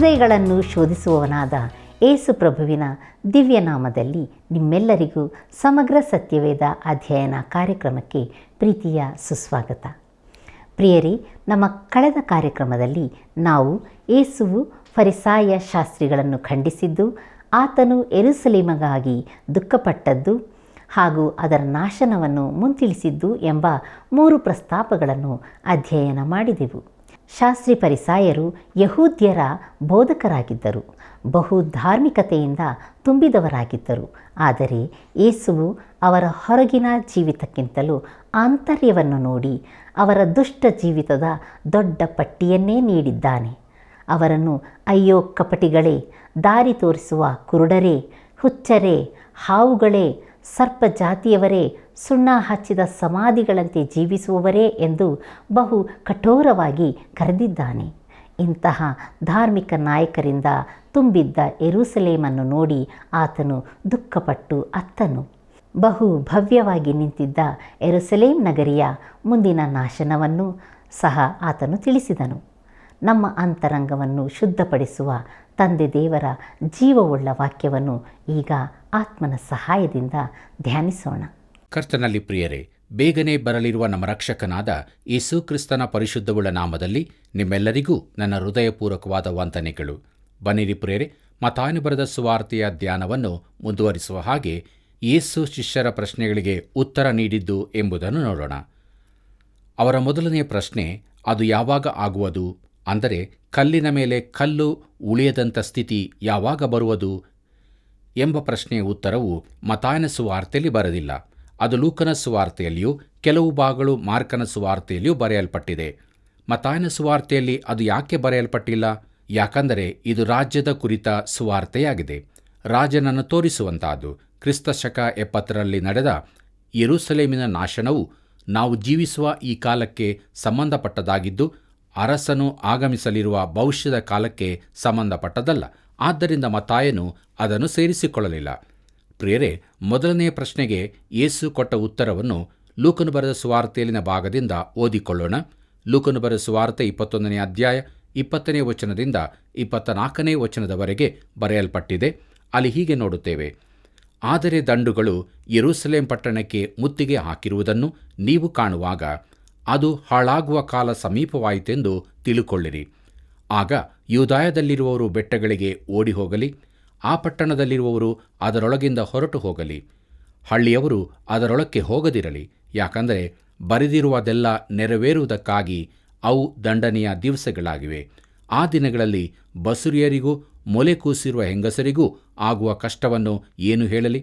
ಹೃದಯಗಳನ್ನು ಶೋಧಿಸುವವನಾದ ಏಸು ಪ್ರಭುವಿನ ದಿವ್ಯನಾಮದಲ್ಲಿ ನಿಮ್ಮೆಲ್ಲರಿಗೂ ಸಮಗ್ರ ಸತ್ಯವೇದ ಅಧ್ಯಯನ ಕಾರ್ಯಕ್ರಮಕ್ಕೆ ಪ್ರೀತಿಯ ಸುಸ್ವಾಗತ. ಪ್ರಿಯರೇ, ನಮ್ಮ ಕಳೆದ ಕಾರ್ಯಕ್ರಮದಲ್ಲಿ ನಾವು ಏಸುವು ಫರಿಸಾಯ ಶಾಸ್ತ್ರಿಗಳನ್ನು ಖಂಡಿಸಿದ್ದು, ಆತನು ಯೆರೂಸಲೇಮಿಗಾಗಿ ದುಃಖಪಟ್ಟದ್ದು ಹಾಗೂ ಅದರ ನಾಶನವನ್ನು ಮುಂತಿಳಿಸಿದ್ದು ಎಂಬ 3 ಪ್ರಸ್ತಾಪಗಳನ್ನು ಅಧ್ಯಯನ ಮಾಡಿದೆವು. ಶಾಸ್ತ್ರಿ ಫರಿಸಾಯರು ಯಹೂದ್ಯರ ಬೋಧಕರಾಗಿದ್ದರು, ಬಹು ಧಾರ್ಮಿಕತೆಯಿಂದ ತುಂಬಿದವರಾಗಿದ್ದರು. ಆದರೆ ಯೇಸುವು ಅವರ ಹೊರಗಿನ ಜೀವಿತಕ್ಕಿಂತಲೂ ಆಂತರ್ಯವನ್ನು ನೋಡಿ ಅವರ ದುಷ್ಟ ಜೀವಿತದ ದೊಡ್ಡ ಪಟ್ಟಿಯನ್ನೇ ನೀಡಿದ್ದಾನೆ. ಅವರನ್ನು ಅಯ್ಯೋ ಕಪಟಿಗಳೇ, ದಾರಿ ತೋರಿಸುವ ಕುರುಡರೇ, ಹುಚ್ಚರೇ, ಹಾವುಗಳೇ, ಸರ್ಪ ಜಾತಿಯವರೇ, ಸುಣ್ಣ ಹಚ್ಚಿದ ಸಮಾಧಿಗಳಂತೆ ಜೀವಿಸುವವರೇ ಎಂದು ಬಹು ಕಠೋರವಾಗಿ ಕರೆದಿದ್ದಾನೆ. ಇಂತಹ ಧಾರ್ಮಿಕ ನಾಯಕರಿಂದ ತುಂಬಿದ್ದ ಯೆರೂಸಲೇಮನ್ನು ನೋಡಿ ಆತನು ದುಃಖಪಟ್ಟು ಅತ್ತನು. ಬಹು ಭವ್ಯವಾಗಿ ನಿಂತಿದ್ದ ಯೆರೂಸಲೇಮ್ ನಗರಿಯ ಮುಂದಿನ ನಾಶನವನ್ನು ಸಹ ಆತನು ತಿಳಿಸಿದನು. ನಮ್ಮ ಅಂತರಂಗವನ್ನು ಶುದ್ಧಪಡಿಸುವ ತಂದೆ ದೇವರ ಜೀವವುಳ್ಳ ವಾಕ್ಯವನ್ನು ಈಗ ಆತ್ಮನ ಸಹಾಯದಿಂದ ಧ್ಯಾನಿಸೋಣ. ಕರ್ತನಲ್ಲಿ ಪ್ರಿಯರೇ, ಬೇಗನೆ ಬರಲಿರುವ ನಮ್ಮ ರಕ್ಷಕನಾದ ಯೇಸು ಕ್ರಿಸ್ತನ ಪರಿಶುದ್ಧವುಳ್ಳ ನಾಮದಲ್ಲಿ ನಿಮ್ಮೆಲ್ಲರಿಗೂ ನನ್ನ ಹೃದಯಪೂರ್ವಕವಾದ ವಂದನೆಗಳು. ಬನ್ನಿರಿ ಪ್ರಿಯರೇ, ಮತ್ತಾಯನು ಬರೆದ ಸುವಾರ್ತೆಯ ಧ್ಯಾನವನ್ನು ಮುಂದುವರಿಸುವ ಹಾಗೆ ಯೇಸು ಶಿಷ್ಯರ ಪ್ರಶ್ನೆಗಳಿಗೆ ಉತ್ತರ ನೀಡಿದ್ದು ಎಂಬುದನ್ನು ನೋಡೋಣ. ಅವರ ಮೊದಲನೆಯ ಪ್ರಶ್ನೆ, ಅದು ಯಾವಾಗ ಆಗುವುದು, ಅಂದರೆ ಕಲ್ಲಿನ ಮೇಲೆ ಕಲ್ಲು ಉಳಿಯದಂಥ ಸ್ಥಿತಿ ಯಾವಾಗ ಬರುವುದು ಎಂಬ ಪ್ರಶ್ನೆಯ ಉತ್ತರವು ಮತ್ತಾಯನ ಸುವಾರ್ತೆಯಲ್ಲಿ ಬರೆದಿಲ್ಲ. ಅದು ಲೂಕನ ಸುವಾರ್ತೆಯಲ್ಲಿಯೂ ಕೆಲವು ಭಾಗಗಳು ಮಾರ್ಕನ ಸುವಾರ್ತೆಯಲ್ಲಿಯೂ ಬರೆಯಲ್ಪಟ್ಟಿದೆ. ಮತ್ತಾಯನ ಸುವಾರ್ತೆಯಲ್ಲಿ ಅದು ಯಾಕೆ ಬರೆಯಲ್ಪಟ್ಟಿಲ್ಲ? ಯಾಕಂದರೆ ಇದು ರಾಜ್ಯದ ಕುರಿತ ಸುವಾರ್ತೆಯಾಗಿದೆ. ರಾಜನನ್ನು ತೋರಿಸುವಂತಹದ್ದು. ಕ್ರಿಸ್ತ ಶಕ 70ರಲ್ಲಿ ನಡೆದ ಯೆರೂಸಲೇಮಿನ ನಾಶನವು ನಾವು ಜೀವಿಸುವ ಈ ಕಾಲಕ್ಕೆ ಸಂಬಂಧಪಟ್ಟದಾಗಿದ್ದು, ಅರಸನು ಆಗಮಿಸಲಿರುವ ಭವಿಷ್ಯದ ಕಾಲಕ್ಕೆ ಸಂಬಂಧಪಟ್ಟದಲ್ಲ. ಆದ್ದರಿಂದ ಮತ್ತಾಯನು ಅದನ್ನು ಸೇರಿಸಿಕೊಳ್ಳಲಿಲ್ಲ. ಪ್ರಿಯರೇ, ಮೊದಲನೆಯ ಪ್ರಶ್ನೆಗೆ ಯೇಸು ಕೊಟ್ಟ ಉತ್ತರವನ್ನು ಲೂಕನು ಬರೆದ ಸುವಾರ್ತೆಯಲ್ಲಿನ ಭಾಗದಿಂದ ಓದಿಕೊಳ್ಳೋಣ. ಲೂಕನು ಬರೆದ ಸುವಾರ್ತೆ 21ನೇ ಅಧ್ಯಾಯ 20ನೇ ವಚನದಿಂದ 24ನೇ ವಚನದವರೆಗೆ ಬರೆಯಲ್ಪಟ್ಟಿದೆ. ಅಲ್ಲಿ ಹೀಗೆ ನೋಡುತ್ತೇವೆ: ಆದರೆ ದಂಡುಗಳು ಯೆರೂಸಲೇಮ್ ಪಟ್ಟಣಕ್ಕೆ ಮುತ್ತಿಗೆ ಹಾಕಿರುವುದನ್ನು ನೀವು ಕಾಣುವಾಗ ಅದು ಹಾಳಾಗುವ ಕಾಲ ಸಮೀಪವಾಯಿತೆಂದು ತಿಳುಕೊಳ್ಳಿರಿ. ಆಗ ಯೂದಾಯದಲ್ಲಿರುವವರು ಬೆಟ್ಟಗಳಿಗೆ ಓಡಿ ಹೋಗಲಿ, ಆ ಪಟ್ಟಣದಲ್ಲಿರುವವರು ಅದರೊಳಗಿಂದ ಹೊರಟು ಹೋಗಲಿ, ಹಳ್ಳಿಯವರು ಅದರೊಳಕ್ಕೆ ಹೋಗದಿರಲಿ. ಯಾಕಂದರೆ ಬರೆದಿರುವುದೆಲ್ಲ ನೆರವೇರುವುದಕ್ಕಾಗಿ ಅವು ದಂಡನೆಯ ದಿವಸಗಳಾಗಿವೆ. ಆ ದಿನಗಳಲ್ಲಿ ಬಸುರಿಯರಿಗೂ ಮೊಲೆ ಕೂಸಿರುವ ಹೆಂಗಸರಿಗೂ ಆಗುವ ಕಷ್ಟವನ್ನು ಏನು ಹೇಳಲಿ?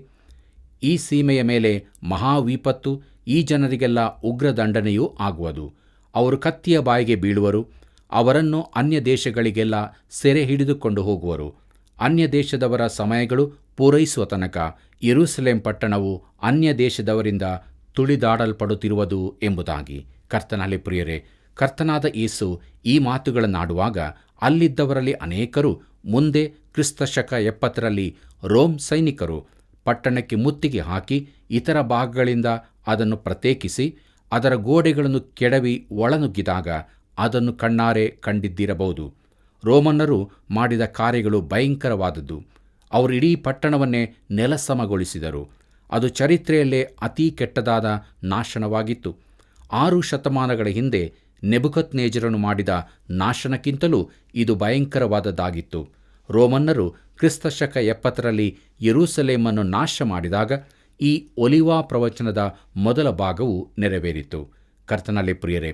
ಈ ಸೀಮೆಯ ಮೇಲೆ ಮಹಾವಿಪತ್ತು, ಈ ಜನರಿಗೆಲ್ಲ ಉಗ್ರ ದಂಡನೆಯೂ ಆಗುವುದು. ಅವರು ಕತ್ತಿಯ ಬಾಯಿಗೆ ಬೀಳುವರು, ಅವರನ್ನು ಅನ್ಯ ದೇಶಗಳಿಗೆಲ್ಲ ಸೆರೆ ಹಿಡಿದುಕೊಂಡು ಹೋಗುವರು. ಅನ್ಯ ದೇಶದವರ ಸಮಯಗಳು ಪೂರೈಸುವ ತನಕ ಯೆರೂಸಲೇಮ್ ಪಟ್ಟಣವು ಅನ್ಯ ದೇಶದವರಿಂದ ತುಳಿದಾಡಲ್ಪಡುತ್ತಿರುವುದು ಎಂಬುದಾಗಿ. ಕರ್ತನಲ್ಲಿ ಪ್ರಿಯರೇ, ಕರ್ತನಾದ ಯೇಸು ಈ ಮಾತುಗಳನ್ನಾಡುವಾಗ ಅಲ್ಲಿದ್ದವರಲ್ಲಿ ಅನೇಕರು ಮುಂದೆ ಕ್ರಿಸ್ತ ಶಕ 70ರಲ್ಲಿ ರೋಮ್ ಸೈನಿಕರು ಪಟ್ಟಣಕ್ಕೆ ಮುತ್ತಿಗೆ ಹಾಕಿ ಇತರ ಭಾಗಗಳಿಂದ ಅದನ್ನು ಪ್ರತ್ಯೇಕಿಸಿ ಅದರ ಗೋಡೆಗಳನ್ನು ಕೆಡವಿ ಒಳನುಗ್ಗಿದಾಗ ಅದನ್ನು ಕಣ್ಣಾರೆ ಕಂಡಿದ್ದಿರಬಹುದು. ರೋಮನ್ನರು ಮಾಡಿದ ಕಾರ್ಯಗಳು ಭಯಂಕರವಾದದ್ದು. ಅವರು ಇಡೀ ಪಟ್ಟಣವನ್ನೇ ನೆಲಸಮಗೊಳಿಸಿದರು. ಅದು ಚರಿತ್ರೆಯಲ್ಲೇ ಅತೀ ಕೆಟ್ಟದಾದ ನಾಶನವಾಗಿತ್ತು. 6 ಶತಮಾನಗಳ ಹಿಂದೆ ನೆಬುಕದ್ನೆಚ್ಚರನು ಮಾಡಿದ ನಾಶನಕ್ಕಿಂತಲೂ ಇದು ಭಯಂಕರವಾದದ್ದಾಗಿತ್ತು. ರೋಮನ್ನರು ಕ್ರಿಸ್ತ ಶಕ 70ರಲ್ಲಿ ಯೆರೂಸಲೇಮನ್ನು ನಾಶ ಮಾಡಿದಾಗ ಈ ಒಲಿವ ಪ್ರವಚನದ ಮೊದಲ ಭಾಗವು ನೆರವೇರಿತು. ಕರ್ತನಲ್ಲಿ ಪ್ರಿಯರೇ,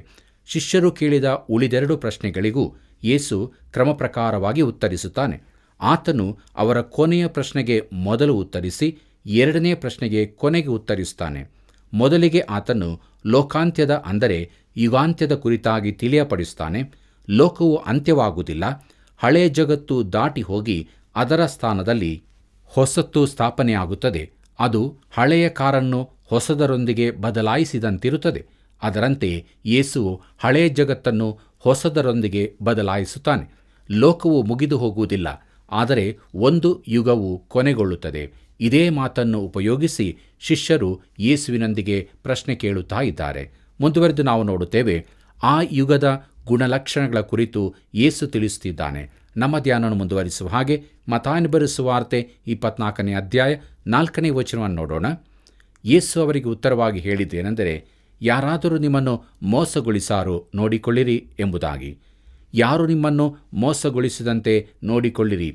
ಶಿಷ್ಯರು ಕೇಳಿದ ಉಳಿದೆರಡು ಪ್ರಶ್ನೆಗಳಿಗೂ ಯೇಸು ಕ್ರಮ ಪ್ರಕಾರವಾಗಿ ಉತ್ತರಿಸುತ್ತಾನೆ. ಆತನು ಅವರ ಕೊನೆಯ ಪ್ರಶ್ನೆಗೆ ಮೊದಲು ಉತ್ತರಿಸಿ 2ನೇ ಪ್ರಶ್ನೆಗೆ ಕೊನೆಗೆ ಉತ್ತರಿಸುತ್ತಾನೆ. ಮೊದಲಿಗೆ ಆತನು ಲೋಕಾಂತ್ಯದ, ಅಂದರೆ ಯುಗಾಂತ್ಯದ ಕುರಿತಾಗಿ ತಿಳಿಯಪಡಿಸುತ್ತಾನೆ. ಲೋಕವು ಅಂತ್ಯವಾಗುವುದಿಲ್ಲ, ಹಳೆಯ ಜಗತ್ತು ದಾಟಿ ಹೋಗಿ ಅದರ ಸ್ಥಾನದಲ್ಲಿ ಹೊಸತು ಸ್ಥಾಪನೆಯಾಗುತ್ತದೆ. ಅದು ಹಳೆಯ ಕಾರನ್ನು ಹೊಸದರೊಂದಿಗೆ ಬದಲಾಯಿಸಿದಂತಿರುತ್ತದೆ. ಅದರಂತೆ ಯೇಸುವು ಹಳೆಯ ಜಗತ್ತನ್ನು ಹೊಸದರೊಂದಿಗೆ ಬದಲಾಯಿಸುತ್ತಾನೆ. ಲೋಕವು ಮುಗಿದು ಹೋಗುವುದಿಲ್ಲ, ಆದರೆ ಒಂದು ಯುಗವು ಕೊನೆಗೊಳ್ಳುತ್ತದೆ. ಇದೇ ಮಾತನ್ನು ಉಪಯೋಗಿಸಿ ಶಿಷ್ಯರು ಯೇಸುವಿನೊಂದಿಗೆ ಪ್ರಶ್ನೆ ಕೇಳುತ್ತಾ ಇದ್ದಾರೆ. ಮುಂದುವರೆದು ನಾವು ನೋಡುತ್ತೇವೆ, ಆ ಯುಗದ ಗುಣಲಕ್ಷಣಗಳ ಕುರಿತು ಯೇಸು ತಿಳಿಸುತ್ತಿದ್ದಾನೆ. ನಮ್ಮ ಧ್ಯಾನವನ್ನು ಮುಂದುವರಿಸುವ ಹಾಗೆ ಮತ್ತಾಯನ ಬರೆದ ಸುವಾರ್ತೆ 24ನೇ ಅಧ್ಯಾಯ 4ನೇ ವಚನವನ್ನು ನೋಡೋಣ. ಯೇಸು ಅವರಿಗೆ ಉತ್ತರವಾಗಿ ಹೇಳಿದ್ದೇನೆಂದರೆ, ಯಾರಾದರೂ ನಿಮ್ಮನ್ನು ಮೋಸಗೊಳಿಸಾರೋ ನೋಡಿಕೊಳ್ಳಿರಿ ಎಂಬುದಾಗಿ. ಯಾರು ನಿಮ್ಮನ್ನು ಮೋಸಗೊಳಿಸದಂತೆ ನೋಡಿಕೊಳ್ಳಿರಿ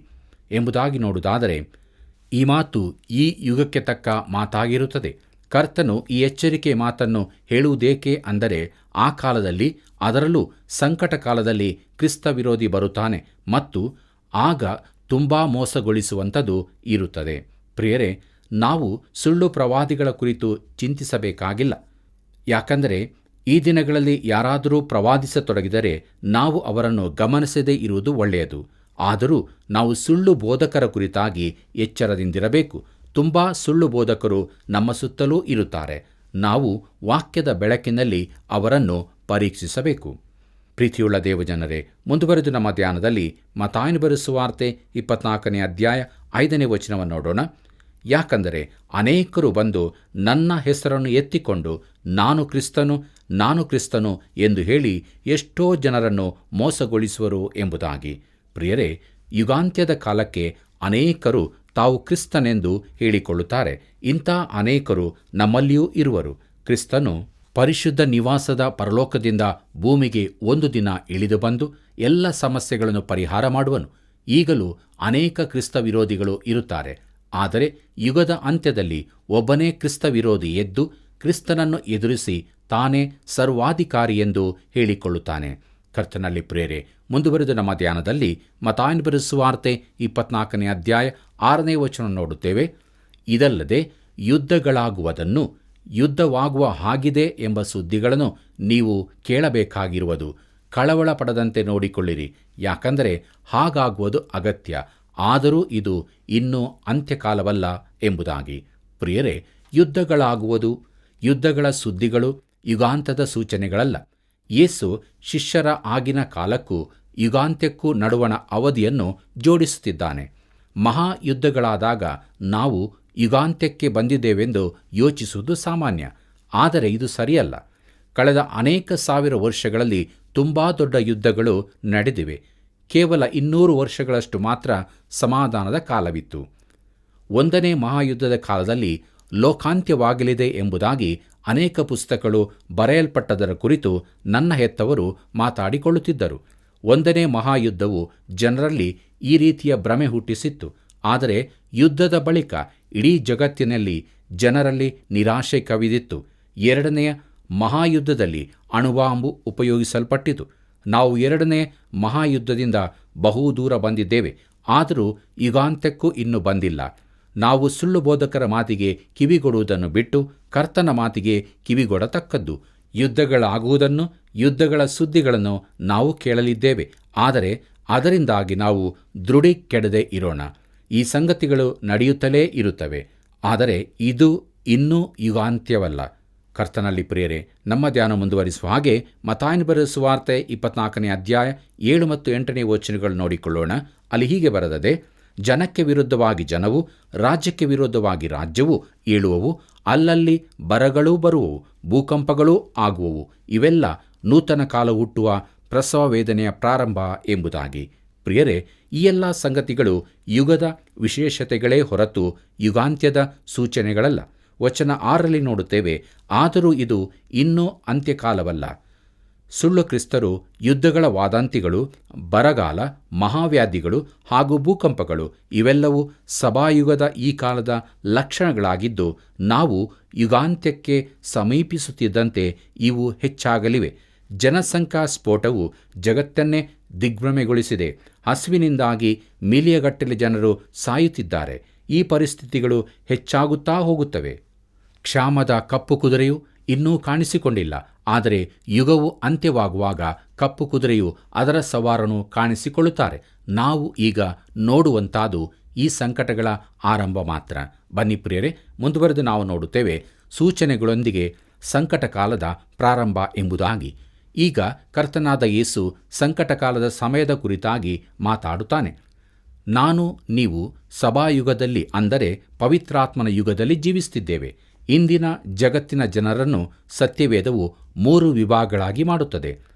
ಎಂಬುದಾಗಿ ನೋಡುವುದಾದರೆ ಈ ಮಾತು ಈ ಯುಗಕ್ಕೆ ತಕ್ಕ ಮಾತಾಗಿರುತ್ತದೆ. ಕರ್ತನು ಈ ಎಚ್ಚರಿಕೆ ಮಾತನ್ನು ಹೇಳುವುದೇಕೆ ಅಂದರೆ, ಆ ಕಾಲದಲ್ಲಿ, ಅದರಲ್ಲೂ ಸಂಕಟ ಕಾಲದಲ್ಲಿ ಕ್ರಿಸ್ತ ವಿರೋಧಿ ಬರುತ್ತಾನೆ ಮತ್ತು ಆಗ ತುಂಬ ಮೋಸಗೊಳಿಸುವಂಥದ್ದು ಇರುತ್ತದೆ. ಪ್ರಿಯರೇ, ನಾವು ಸುಳ್ಳು ಪ್ರವಾದಿಗಳ ಕುರಿತು ಚಿಂತಿಸಬೇಕಾಗಿಲ್ಲ. ಯಾಕಂದರೆ ಈ ದಿನಗಳಲ್ಲಿ ಯಾರಾದರೂ ಪ್ರವಾದಿಸತೊಡಗಿದರೆ ನಾವು ಅವರನ್ನು ಗಮನಿಸದೇ ಇರುವುದು ಒಳ್ಳೆಯದು. ಆದರೂ ನಾವು ಸುಳ್ಳು ಬೋಧಕರ ಕುರಿತಾಗಿ ಎಚ್ಚರದಿಂದಿರಬೇಕು. ತುಂಬ ಸುಳ್ಳು ಬೋಧಕರು ನಮ್ಮ ಸುತ್ತಲೂ ಇರುತ್ತಾರೆ. ನಾವು ವಾಕ್ಯದ ಬೆಳಕಿನಲ್ಲಿ ಅವರನ್ನು ಪರೀಕ್ಷಿಸಬೇಕು. ಪ್ರೀತಿಯುಳ್ಳ ದೇವಜನರೇ, ಮುಂದುವರೆದು ನಮ್ಮ ಧ್ಯಾನದಲ್ಲಿ ಮತ್ತಾಯನ ಬರೆದ ಸುವಾರ್ತೆ 24ನೇ ಅಧ್ಯಾಯ 5ನೇ ವಚನವನ್ನು ನೋಡೋಣ. ಯಾಕಂದರೆ ಅನೇಕರು ಬಂದು ನನ್ನ ಹೆಸರನ್ನು ಎತ್ತಿಕೊಂಡು ನಾನು ಕ್ರಿಸ್ತನು ಎಂದು ಹೇಳಿ ಎಷ್ಟೋ ಜನರನ್ನು ಮೋಸಗೊಳಿಸುವರು ಎಂಬುದಾಗಿ. ಪ್ರಿಯರೇ, ಯುಗಾಂತ್ಯದ ಕಾಲಕ್ಕೆ ಅನೇಕರು ತಾವು ಕ್ರಿಸ್ತನೆಂದು ಹೇಳಿಕೊಳ್ಳುತ್ತಾರೆ. ಇಂಥ ಅನೇಕರು ನಮ್ಮಲ್ಲಿಯೂ ಇರುವರು. ಕ್ರಿಸ್ತನು ಪರಿಶುದ್ಧ ನಿವಾಸದ ಪರಲೋಕದಿಂದ ಭೂಮಿಗೆ ಒಂದು ದಿನ ಇಳಿದು ಬಂದು ಎಲ್ಲ ಸಮಸ್ಯೆಗಳನ್ನು ಪರಿಹಾರ ಮಾಡುವನು. ಈಗಲೂ ಅನೇಕ ಕ್ರಿಸ್ತ ವಿರೋಧಿಗಳು ಇರುತ್ತಾರೆ. ಆದರೆ ಯುಗದ ಅಂತ್ಯದಲ್ಲಿ ಒಬ್ಬನೇ ಕ್ರಿಸ್ತ ವಿರೋಧಿ ಎದ್ದು ಕ್ರಿಸ್ತನನ್ನು ಎದುರಿಸಿ ತಾನೇ ಸರ್ವಾಧಿಕಾರಿ ಎಂದು ಹೇಳಿಕೊಳ್ಳುತ್ತಾನೆ. ಕರ್ತನಲ್ಲಿ ಪ್ರಿಯರೇ, ಮುಂದುವರೆದು ನಮ್ಮ ಧ್ಯಾನದಲ್ಲಿ ಮತ್ತಾಯನ ಬರೆದ ಸುವಾರ್ತೆ 24ನೇ ಅಧ್ಯಾಯ 6ನೇ ವಚನ ನೋಡುತ್ತೇವೆ. ಇದಲ್ಲದೆ ಯುದ್ಧಗಳಾಗುವುದನ್ನು, ಯುದ್ಧವಾಗುವ ಹಾಗಿದೆ ಎಂಬ ಸುದ್ದಿಗಳನ್ನು ನೀವು ಕೇಳಬೇಕಾಗಿರುವುದು. ಕಳವಳ ಪಡದಂತೆ ನೋಡಿಕೊಳ್ಳಿರಿ, ಯಾಕಂದರೆ ಹಾಗಾಗುವುದು ಅಗತ್ಯ. ಆದರೂ ಇದು ಇನ್ನೂ ಅಂತ್ಯಕಾಲವಲ್ಲ ಎಂಬುದಾಗಿ. ಪ್ರಿಯರೇ, ಯುದ್ಧಗಳಾಗುವುದು, ಯುದ್ಧಗಳ ಸುದ್ದಿಗಳು ಯುಗಾಂತದ ಸೂಚನೆಗಳಲ್ಲ. ಯೇಸು ಶಿಷ್ಯರ ಆಗಿನ ಕಾಲಕ್ಕೂ ಯುಗಾಂತ್ಯಕ್ಕೂ ನಡುವಣ ಅವಧಿಯನ್ನು ಜೋಡಿಸುತ್ತಿದ್ದಾನೆ. ಮಹಾಯುದ್ಧಗಳಾದಾಗ ನಾವು ಯುಗಾಂತ್ಯಕ್ಕೆ ಬಂದಿದ್ದೇವೆಂದು ಯೋಚಿಸುವುದು ಸಾಮಾನ್ಯ. ಆದರೆ ಇದು ಸರಿಯಲ್ಲ. ಕಳೆದ ಅನೇಕ ಸಾವಿರ ವರ್ಷಗಳಲ್ಲಿ ತುಂಬ ದೊಡ್ಡ ಯುದ್ಧಗಳು ನಡೆದಿವೆ. ಕೇವಲ 200 ವರ್ಷಗಳಷ್ಟು ಮಾತ್ರ ಸಮಾಧಾನದ ಕಾಲವಿತ್ತು. 1ನೇ ಮಹಾಯುದ್ಧದ ಕಾಲದಲ್ಲಿ ಲೋಕಾಂತ್ಯವಾಗಲಿದೆ ಎಂಬುದಾಗಿ ಅನೇಕ ಪುಸ್ತಕಗಳು ಬರೆಯಲ್ಪಟ್ಟದರ ಕುರಿತು ನನ್ನ ಹೆತ್ತವರು ಮಾತಾಡಿಕೊಳ್ಳುತ್ತಿದ್ದರು. 1ನೇ ಮಹಾಯುದ್ಧವು ಜನರಲ್ಲಿ ಈ ರೀತಿಯ ಭ್ರಮೆ ಹುಟ್ಟಿಸಿತ್ತು. ಆದರೆ ಯುದ್ಧದ ಬಳಿಕ ಇಡೀ ಜಗತ್ತಿನಲ್ಲಿ ಜನರಲ್ಲಿ ನಿರಾಶೆ ಕವಿದಿತ್ತು. 2ನೇ ಮಹಾಯುದ್ಧದಲ್ಲಿ ಅಣುಬಾಂಬು ಉಪಯೋಗಿಸಲ್ಪಟ್ಟಿತು. ನಾವು 2ನೇ ಮಹಾಯುದ್ಧದಿಂದ ಬಹುದೂರ ಬಂದಿದ್ದೇವೆ. ಆದರೂ ಯುಗಾಂತ್ಯಕ್ಕೂ ಇನ್ನೂ ಬಂದಿಲ್ಲ. ನಾವು ಸುಳ್ಳು ಬೋಧಕರ ಮಾತಿಗೆ ಕಿವಿಗೊಡುವುದನ್ನು ಬಿಟ್ಟು ಕರ್ತನ ಮಾತಿಗೆ ಕಿವಿಗೊಡತಕ್ಕದ್ದು. ಯುದ್ಧಗಳಾಗುವುದನ್ನು, ಯುದ್ಧಗಳ ಸುದ್ದಿಗಳನ್ನು ನಾವು ಕೇಳಲಿದ್ದೇವೆ. ಆದರೆ ಅದರಿಂದಾಗಿ ನಾವು ದೃಢೀಕೆಡದೆ ಇರೋಣ. ಈ ಸಂಗತಿಗಳು ನಡೆಯುತ್ತಲೇ ಇರುತ್ತವೆ. ಆದರೆ ಇದು ಇನ್ನೂ ಯುಗಾಂತ್ಯವಲ್ಲ. ಕರ್ತನಲ್ಲಿ ಪ್ರಿಯರೇ, ನಮ್ಮ ಧ್ಯಾನ ಮುಂದುವರಿಸುವ ಹಾಗೆ ಮತ್ತಾಯನ ಬರೆದ ಸುವಾರ್ತೆ 24ನೇ ಅಧ್ಯಾಯ 7 ಮತ್ತು 8ನೇ ವಚನಗಳು ನೋಡಿಕೊಳ್ಳೋಣ. ಅಲ್ಲಿ ಹೀಗೆ ಬರೆದದೆ, ಜನಕ್ಕೆ ವಿರುದ್ಧವಾಗಿ ಜನವು, ರಾಜ್ಯಕ್ಕೆ ವಿರುದ್ಧವಾಗಿ ರಾಜ್ಯವು ಏಳುವವು. ಅಲ್ಲಲ್ಲಿ ಬರಗಳೂ ಬರುವವು, ಭೂಕಂಪಗಳೂ ಆಗುವವು. ಇವೆಲ್ಲ ನೂತನ ಕಾಲ ಹುಟ್ಟುವ ಪ್ರಸವ ವೇದನೆಯ ಪ್ರಾರಂಭ ಎಂಬುದಾಗಿ. ಪ್ರಿಯರೇ, ಈ ಎಲ್ಲ ಸಂಗತಿಗಳು ಯುಗದ ವಿಶೇಷತೆಗಳೇ ಹೊರತು ಯುಗಾಂತ್ಯದ ಸೂಚನೆಗಳಲ್ಲ. ವಚನ 6ರಲ್ಲಿ ನೋಡುತ್ತೇವೆ, ಆದರೂ ಇದು ಇನ್ನೂ ಅಂತ್ಯಕಾಲವಲ್ಲ. ಸುಳ್ಳು ಕ್ರಿಸ್ತರು, ಯುದ್ಧಗಳ ವಾದಂತಿಗಳು, ಬರಗಾಲ, ಮಹಾವ್ಯಾಧಿಗಳು ಹಾಗೂ ಭೂಕಂಪಗಳು ಇವೆಲ್ಲವೂ ಸಭಾಯುಗದ ಈ ಕಾಲದ ಲಕ್ಷಣಗಳಾಗಿದ್ದು, ನಾವು ಯುಗಾಂತ್ಯಕ್ಕೆ ಸಮೀಪಿಸುತ್ತಿದ್ದಂತೆ ಇವು ಹೆಚ್ಚಾಗಲಿವೆ. ಜನಸಂಖ್ಯಾ ಸ್ಫೋಟವು ಜಗತ್ತನ್ನೇ ದಿಗ್ಭ್ರಮೆಗೊಳಿಸಿದೆ. ಹಸಿವಿನಿಂದಾಗಿ ಮಿಲಿಯಗಟ್ಟಲೆ ಜನರು ಸಾಯುತ್ತಿದ್ದಾರೆ. ಈ ಪರಿಸ್ಥಿತಿಗಳು ಹೆಚ್ಚಾಗುತ್ತಾ ಹೋಗುತ್ತವೆ. ಕ್ಷಾಮದ ಕಪ್ಪು ಕುದುರೆಯು ಇನ್ನೂ ಕಾಣಿಸಿಕೊಂಡಿಲ್ಲ. ಆದರೆ ಯುಗವು ಅಂತ್ಯವಾಗುವಾಗ ಕಪ್ಪು ಕುದುರೆಯು ಅದರ ಸವಾರನು ಕಾಣಿಸಿಕೊಳ್ಳುತ್ತಾರೆ. ನಾವು ಈಗ ನೋಡುವಂತಾದು ಈ ಸಂಕಟಗಳ ಆರಂಭ ಮಾತ್ರ. ಬನ್ನಿ ಪ್ರಿಯರೇ, ಮುಂದುವರೆದು ನಾವು ನೋಡುತ್ತೇವೆ ಸೂಚನೆಗಳೊಂದಿಗೆ ಸಂಕಟ ಕಾಲದ ಪ್ರಾರಂಭ ಎಂಬುದಾಗಿ. ಈಗ ಕರ್ತನಾದ ಯೇಸು ಸಂಕಟ ಕಾಲದ ಸಮಯದ ಕುರಿತಾಗಿ ಮಾತಾಡುತ್ತಾನೆ. ನಾನು, ನೀವು ಸಭಾಯುಗದಲ್ಲಿ, ಅಂದರೆ ಪವಿತ್ರಾತ್ಮನ ಯುಗದಲ್ಲಿ ಜೀವಿಸುತ್ತಿದ್ದೇವೆ. ಇಂದಿನ ಜಗತ್ತಿನ ಜನರನ್ನು ಸತ್ಯವೇದವು 3 ವಿಭಾಗಗಳಾಗಿ ಮಾಡುತ್ತದೆ.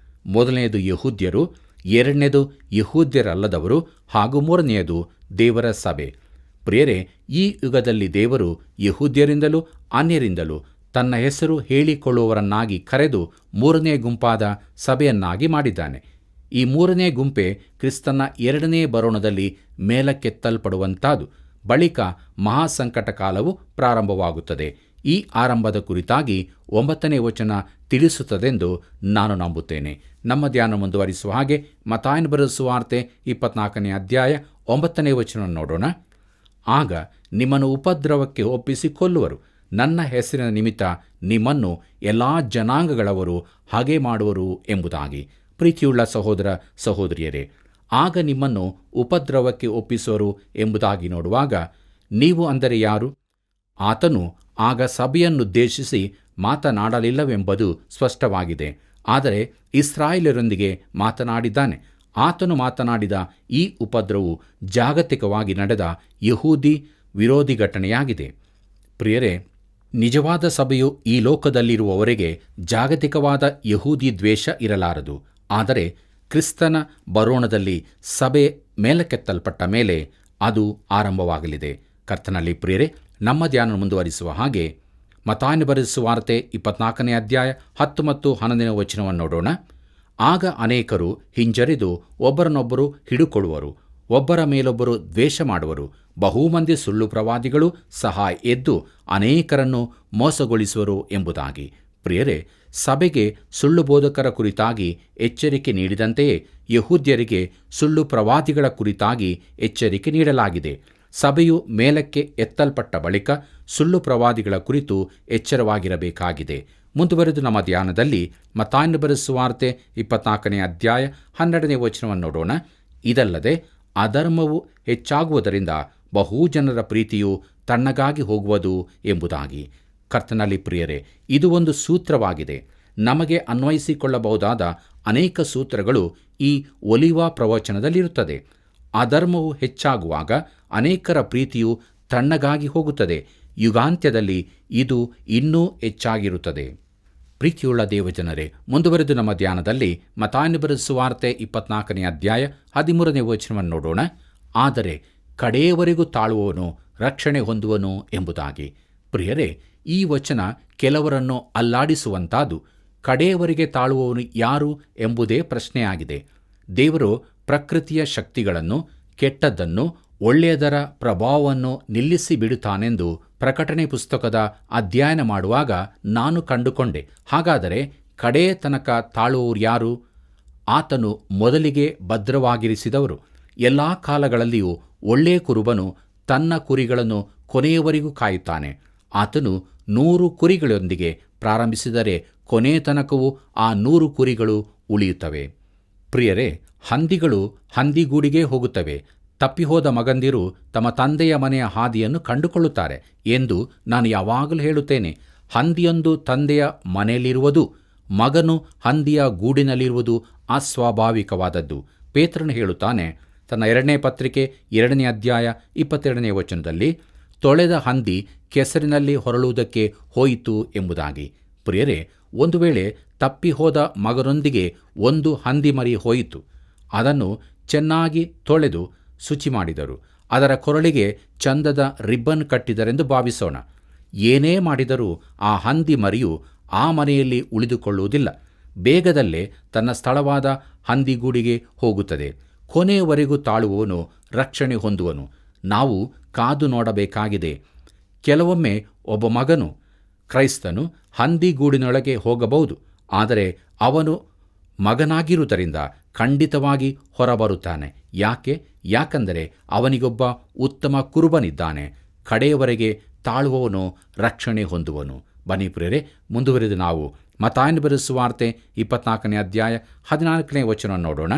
ಮೊದಲನೆಯದು ಯಹೂದ್ಯರು, ಎರಡನೇದು ಯಹೂದ್ಯರಲ್ಲದವರು ಹಾಗೂ ಮೂರನೆಯದು ದೇವರ ಸಭೆ. ಪ್ರಿಯರೇ, ಈ ಯುಗದಲ್ಲಿ ದೇವರು ಯಹೂದ್ಯರಿಂದಲೂ ಅನ್ಯರಿಂದಲೂ ತನ್ನ ಹೆಸರು ಹೇಳಿಕೊಳ್ಳುವವರನ್ನಾಗಿ ಕರೆದು ಮೂರನೇ ಗುಂಪಾದ ಸಭೆಯನ್ನಾಗಿ ಮಾಡಿದ್ದಾನೆ. ಈ ಮೂರನೇ ಗುಂಪೇ ಕ್ರಿಸ್ತನ ಎರಡನೇ ಬರೋಣದಲ್ಲಿ ಮೇಲಕ್ಕೆತ್ತಲ್ಪಡುವಂತಾದು. ಬಳಿಕ ಮಹಾಸಂಕಟ ಕಾಲವು ಪ್ರಾರಂಭವಾಗುತ್ತದೆ. ಈ ಆರಂಭದ ಕುರಿತಾಗಿ 9ನೇ ವಚನ ತಿಳಿಸುತ್ತದೆಂದು ನಾನು ನಂಬುತ್ತೇನೆ. ನಮ್ಮ ಧ್ಯಾನ ಮುಂದುವರಿಸುವ ಹಾಗೆ ಮತ್ತಾಯನ ಬರೆದ ಸುವಾರ್ತೆ 24ನೇ ಅಧ್ಯಾಯ 9ನೇ ವಚನ ನೋಡೋಣ. ಆಗ ನಿಮ್ಮನ್ನು ಉಪದ್ರವಕ್ಕೆ ಒಪ್ಪಿಸಿ ಕೊಲ್ಲುವರು, ನನ್ನ ಹೆಸರಿನ ನಿಮಿತ್ತ ನಿಮ್ಮನ್ನು ಎಲ್ಲ ಜನಾಂಗಗಳವರು ಹಾಗೆ ಮಾಡುವರು ಎಂಬುದಾಗಿ. ಪ್ರೀತಿಯುಳ್ಳ ಸಹೋದರ ಸಹೋದರಿಯರೇ, ಆಗ ನಿಮ್ಮನ್ನು ಉಪದ್ರವಕ್ಕೆ ಒಪ್ಪಿಸುವರು ಎಂಬುದಾಗಿ ನೋಡುವಾಗ ನೀವು ಅಂದರೆ ಯಾರು? ಆತನು ಆಗ ಸಭೆಯನ್ನುದ್ದೇಶಿಸಿ ಮಾತನಾಡಲಿಲ್ಲವೆಂಬುದು ಸ್ಪಷ್ಟವಾಗಿದೆ. ಆದರೆ ಇಸ್ರಾಯೇಲರೊಂದಿಗೆ ಮಾತನಾಡಿದ್ದಾನೆ. ಆತನು ಮಾತನಾಡಿದ ಈ ಉಪದ್ರವವು ಜಾಗತಿಕವಾಗಿ ನಡೆದ ಯಹೂದಿ ವಿರೋಧಿ ಘಟನೆಯಾಗಿದೆ. ಪ್ರಿಯರೇ, ನಿಜವಾದ ಸಭೆಯು ಈ ಲೋಕದಲ್ಲಿರುವವರೆಗೆ ಜಾಗತಿಕವಾದ ಯಹೂದಿ ದ್ವೇಷ ಇರಲಾರದು. ಆದರೆ ಕ್ರಿಸ್ತನ ಬರೋಣದಲ್ಲಿ ಸಭೆ ಮೇಲಕ್ಕೆತ್ತಲ್ಪಟ್ಟ ಮೇಲೆ ಅದು ಆರಂಭವಾಗಲಿದೆ. ಕರ್ತನಲ್ಲಿ ಪ್ರಿಯರೇ, ನಮ್ಮ ಧ್ಯಾನ ಮುಂದುವರಿಸುವ ಹಾಗೆ ಮತ್ತಾಯನ ಬರೆದ ಸುವಾರ್ತೆ 24ನೇ ಅಧ್ಯಾಯ 10 ಮತ್ತು 11ನೇ ವಚನವನ್ನು ನೋಡೋಣ. ಆಗ ಅನೇಕರು ಹಿಂಜರಿದು ಒಬ್ಬರನ್ನೊಬ್ಬರು ಹಿಡುಕೊಳ್ಳುವರು, ಒಬ್ಬರ ಮೇಲೊಬ್ಬರು ದ್ವೇಷ ಮಾಡುವರು. ಬಹುಮಂದಿ ಸುಳ್ಳು ಪ್ರವಾದಿಗಳು ಸಹ ಎದ್ದು ಅನೇಕರನ್ನು ಮೋಸಗೊಳಿಸುವರು ಎಂಬುದಾಗಿ. ಪ್ರಿಯರೇ, ಸಭೆಗೆ ಸುಳ್ಳು ಬೋಧಕರ ಕುರಿತಾಗಿ ಎಚ್ಚರಿಕೆ ನೀಡಿದಂತೆಯೇ ಯಹೂದ್ಯರಿಗೆ ಸುಳ್ಳು ಪ್ರವಾದಿಗಳ ಕುರಿತಾಗಿ ಎಚ್ಚರಿಕೆ ನೀಡಲಾಗಿದೆ. ಸಭೆಯು ಮೇಲಕ್ಕೆ ಎತ್ತಲ್ಪಟ್ಟ ಬಳಿಕ ಸುಳ್ಳು ಪ್ರವಾದಿಗಳ ಕುರಿತು ಎಚ್ಚರವಾಗಿರಬೇಕಾಗಿದೆ. ಮುಂದುವರೆದು ನಮ್ಮ ಧ್ಯಾನದಲ್ಲಿ ಮತ್ತಾಯನ ಬರೆದ ಸುವಾರ್ತೆ 24ನೇ ಅಧ್ಯಾಯ 12ನೇ ವಚನವನ್ನು ನೋಡೋಣ. ಇದಲ್ಲದೆ ಅಧರ್ಮವು ಹೆಚ್ಚಾಗುವುದರಿಂದ ಬಹುಜನರ ಪ್ರೀತಿಯು ತಣ್ಣಗಾಗಿ ಹೋಗುವುದು ಎಂಬುದಾಗಿ. ಕರ್ತನಲ್ಲಿ ಪ್ರಿಯರೇ, ಇದು ಒಂದು ಸೂತ್ರವಾಗಿದೆ. ನಮಗೆ ಅನ್ವಯಿಸಿಕೊಳ್ಳಬಹುದಾದ ಅನೇಕ ಸೂತ್ರಗಳು ಈ ಒಲಿವ ಪ್ರವಚನದಲ್ಲಿರುತ್ತದೆ. ಅಧರ್ಮವು ಹೆಚ್ಚಾಗುವಾಗ ಅನೇಕರ ಪ್ರೀತಿಯು ತಣ್ಣಗಾಗಿ ಹೋಗುತ್ತದೆ. ಯುಗಾಂತ್ಯದಲ್ಲಿ ಇದು ಇನ್ನೂ ಹೆಚ್ಚಾಗಿರುತ್ತದೆ. ಪ್ರೀತಿಯುಳ್ಳ ದೇವಜನರೇ, ಮುಂದುವರೆದು ನಮ್ಮ ಧ್ಯಾನದಲ್ಲಿ ಮತ್ತಾಯನ ಬರೆದ ಸುವಾರ್ತೆ 24ನೇ ಅಧ್ಯಾಯ 13ನೇ ವಚನವನ್ನು ನೋಡೋಣ. ಆದರೆ ಕಡೆಯವರೆಗೂ ತಾಳುವವನು ರಕ್ಷಣೆ ಹೊಂದುವನು ಎಂಬುದಾಗಿ. ಪ್ರಿಯರೇ, ಈ ವಚನ ಕೆಲವರನ್ನು ಅಲ್ಲಾಡಿಸುವಂತಾದು. ಕಡೆಯವರೆಗೆ ತಾಳುವವನು ಯಾರು ಎಂಬುದೇ ಪ್ರಶ್ನೆಯಾಗಿದೆ. ದೇವರು ಪ್ರಕೃತಿಯ ಶಕ್ತಿಗಳನ್ನು, ಕೆಟ್ಟದ್ದನ್ನು, ಒಳ್ಳೆಯದರ ಪ್ರಭಾವವನ್ನು ನಿಲ್ಲಿಸಿ ಬಿಡುತ್ತಾನೆಂದು ಪ್ರಕಟಣೆ ಪುಸ್ತಕದ ಅಧ್ಯಯನ ಮಾಡುವಾಗ ನಾನು ಕಂಡುಕೊಂಡೆ. ಹಾಗಾದರೆ ಕಡೆಯ ತನಕ ತಾಳುವವರು ಯಾರು? ಆತನು ಮೊದಲಿಗೆ ಭದ್ರವಾಗಿರಿಸಿದವರು. ಎಲ್ಲ ಕಾಲಗಳಲ್ಲಿಯೂ ಒಳ್ಳೆಯ ಕುರುಬನು ತನ್ನ ಕುರಿಗಳನ್ನು ಕೊನೆಯವರೆಗೂ ಕಾಯುತ್ತಾನೆ. ಆತನು 100 ಕುರಿಗಳೊಂದಿಗೆ ಪ್ರಾರಂಭಿಸಿದರೆ ಕೊನೆಯ ತನಕವೂ ಆ 100 ಕುರಿಗಳು ಉಳಿಯುತ್ತವೆ. ಪ್ರಿಯರೇ, ಹಂದಿಗಳು ಹಂದಿಗೂಡಿಗೆ ಹೋಗುತ್ತವೆ. ತಪ್ಪಿಹೋದ ಮಗಂದಿರು ತಮ್ಮ ತಂದೆಯ ಮನೆಯ ಹಾದಿಯನ್ನು ಕಂಡುಕೊಳ್ಳುತ್ತಾರೆ ಎಂದು ನಾನು ಯಾವಾಗಲೂ ಹೇಳುತ್ತೇನೆ. ಹಂದಿಯೊಂದು ತಂದೆಯ ಮನೆಯಲ್ಲಿರುವುದು, ಮಗನು ಹಂದಿಯ ಗೂಡಿನಲ್ಲಿರುವುದು ಅಸ್ವಾಭಾವಿಕವಾದದ್ದು. ಪೇತ್ರನು ಹೇಳುತ್ತಾನೆ ತನ್ನ 2ನೇ ಪತ್ರಿಕೆ 2ನೇ ಅಧ್ಯಾಯ 22ನೇ ವಚನದಲ್ಲಿ, ತೊಳೆದ ಹಂದಿ ಕೆಸರಿನಲ್ಲಿ ಹೊರಳುವುದಕ್ಕೆ ಹೋಯಿತು ಎಂಬುದಾಗಿ. ಪ್ರಿಯರೇ, ಒಂದು ವೇಳೆ ತಪ್ಪಿಹೋದ ಮಗನೊಂದಿಗೆ ಒಂದು ಹಂದಿ ಮರಿ ಹೋಯಿತು. ಅದನ್ನು ಚೆನ್ನಾಗಿ ತೊಳೆದು ಶುಚಿ ಮಾಡಿದರು. ಅದರ ಕೊರಳಿಗೆ ಚಂದದ ರಿಬ್ಬನ್ ಕಟ್ಟಿದರೆಂದು ಭಾವಿಸೋಣ. ಏನೇ ಮಾಡಿದರೂ ಆ ಹಂದಿ ಮರಿಯು ಆ ಮನೆಯಲ್ಲಿ ಉಳಿದುಕೊಳ್ಳುವುದಿಲ್ಲ. ಬೇಗದಲ್ಲೇ ತನ್ನ ಸ್ಥಳವಾದ ಹಂದಿಗೂಡಿಗೆ ಹೋಗುತ್ತದೆ. ಕೊನೆಯವರೆಗೂ ತಾಳುವವನು ರಕ್ಷಣೆ ಹೊಂದುವನು. ನಾವು ಕಾದು ನೋಡಬೇಕಾಗಿದೆ. ಕೆಲವೊಮ್ಮೆ ಒಬ್ಬ ಮಗನು, ಕ್ರೈಸ್ತನು, ಹಂದಿಗೂಡಿನೊಳಗೆ ಹೋಗಬಹುದು. ಆದರೆ ಅವನು ಮಗನಾಗಿರುವುದರಿಂದ ಖಂಡಿತವಾಗಿ ಹೊರಬರುತ್ತಾನೆ. ಯಾಕಂದರೆ ಅವನಿಗೊಬ್ಬ ಉತ್ತಮ ಕುರುಬನಿದ್ದಾನೆ. ಕಡೆಯವರೆಗೆ ತಾಳುವವನು ರಕ್ಷಣೆ ಹೊಂದುವನು. ಬನ್ನಿ ಪ್ರಿಯರೇ, ಮುಂದುವರೆದು ನಾವು ಮತ್ತಾಯನ ಬರೆದ ಸುವಾರ್ತೆ 24ನೇ ಅಧ್ಯಾಯ 14ನೇ ವಚನವನ್ನು ನೋಡೋಣ.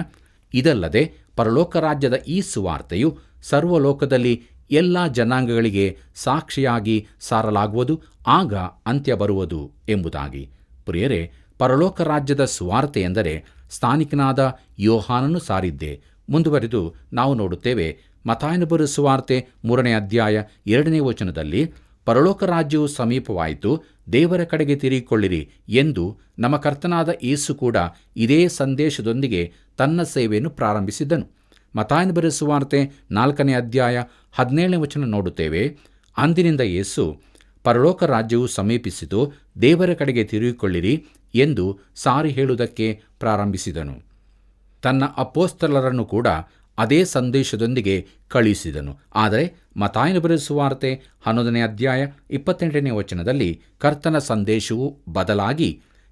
ಇದಲ್ಲದೆ ಪರಲೋಕ ರಾಜ್ಯದ ಈ ಸುವಾರ್ತೆಯು ಸರ್ವಲೋಕದಲ್ಲಿ ಎಲ್ಲ ಜನಾಂಗಗಳಿಗೆ ಸಾಕ್ಷಿಯಾಗಿ ಸಾರಲಾಗುವುದು, ಆಗ ಅಂತ್ಯ ಬರುವುದು ಎಂಬುದಾಗಿ. ಪ್ರಿಯರೇ, ಪರಲೋಕ ರಾಜ್ಯದ ಸುವಾರ್ತೆ ಎಂದರೆ ಸ್ಥಾನಿಕನಾದ ಯೋಹಾನನು ಸಾರಿದ್ದೆ. ಮುಂದುವರೆದು ನಾವು ನೋಡುತ್ತೇವೆ ಮತ್ತಾಯನ ಬರೆದ ಸುವಾರ್ತೆ 3ನೇ ಅಧ್ಯಾಯ 2ನೇ ವಚನದಲ್ಲಿ, ಪರಲೋಕ ರಾಜ್ಯವು ಸಮೀಪವಾಯಿತು, ದೇವರ ಕಡೆಗೆ ತಿರುಗಿಕೊಳ್ಳಿರಿ ಎಂದು ನಮ್ಮ ಕರ್ತನಾದ ಯೇಸು ಕೂಡ ಇದೇ ಸಂದೇಶದೊಂದಿಗೆ ತನ್ನ ಸೇವೆಯನ್ನು ಪ್ರಾರಂಭಿಸಿದ್ದನು. ಮತ್ತಾಯನ ಬರೆದ ಸುವಾರ್ತೆ 4ನೇ ಅಧ್ಯಾಯ 17ನೇ ವಚನ ನೋಡುತ್ತೇವೆ. ಅಂದಿನಿಂದ ಯೇಸು ಪರಲೋಕ ರಾಜ್ಯವು ಸಮೀಪಿಸಿತು, ದೇವರ ಕಡೆಗೆ ತಿರುಗಿಕೊಳ್ಳಿರಿ ಎಂದು ಸಾರಿ ಹೇಳುವುದಕ್ಕೆ ಪ್ರಾರಂಭಿಸಿದನು. ತನ್ನ ಅಪೋಸ್ತಲರನ್ನು ಕೂಡ ಅದೇ ಸಂದೇಶದೊಂದಿಗೆ ಕಳುಹಿಸಿದನು. ಆದರೆ ಮತ್ತಾಯನ ಬರೆದ ಸುವಾರ್ತೆ 11ನೇ ಅಧ್ಯಾಯ 28ನೇ ವಚನದಲ್ಲಿ ಕರ್ತನ ಸಂದೇಶವು ಬದಲಾಗಿ,